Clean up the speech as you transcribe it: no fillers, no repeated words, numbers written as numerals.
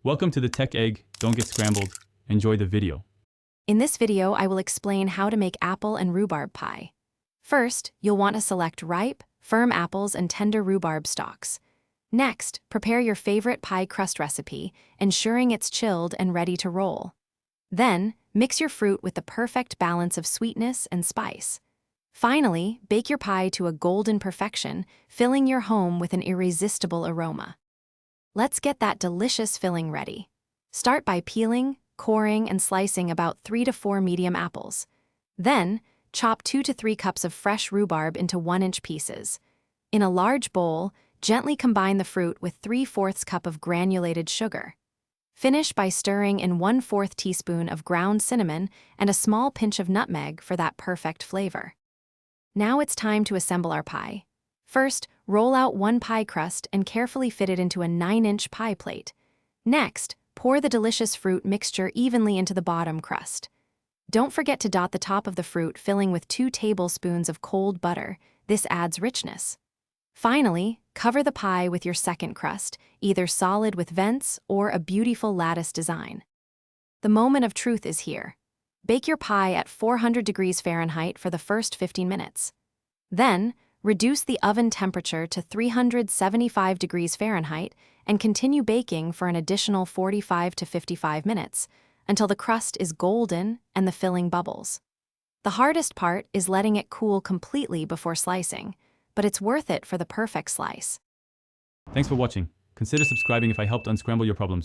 Welcome to the Tech Egg. Don't get scrambled. Enjoy the video. In this video, I will explain how to make apple and rhubarb pie. First, you'll want to select ripe, firm apples and tender rhubarb stalks. Next, prepare your favorite pie crust recipe, ensuring it's chilled and ready to roll. Then, mix your fruit with the perfect balance of sweetness and spice. Finally, bake your pie to a golden perfection, filling your home with an irresistible aroma. Let's get that delicious filling ready. Start by peeling, coring, and slicing about 3 to 4 medium apples. Then, chop 2 to 3 cups of fresh rhubarb into 1-inch pieces. In a large bowl, gently combine the fruit with 3/4 cup of granulated sugar. Finish by stirring in 1/4 teaspoon of ground cinnamon and a small pinch of nutmeg for that perfect flavor. Now it's time to assemble our pie. First, roll out one pie crust and carefully fit it into a 9-inch pie plate. Next, pour the delicious fruit mixture evenly into the bottom crust. Don't forget to dot the top of the fruit filling with 2 tablespoons of cold butter. This adds richness. Finally, cover the pie with your second crust, either solid with vents or a beautiful lattice design. The moment of truth is here. Bake your pie at 400 degrees Fahrenheit for the first 15 minutes. Then, reduce the oven temperature to 375 degrees Fahrenheit and continue baking for an additional 45 to 55 minutes until the crust is golden and the filling bubbles. The hardest part is letting it cool completely before slicing, but it's worth it for the perfect slice. Thanks for watching. Consider subscribing if I helped unscramble your problems.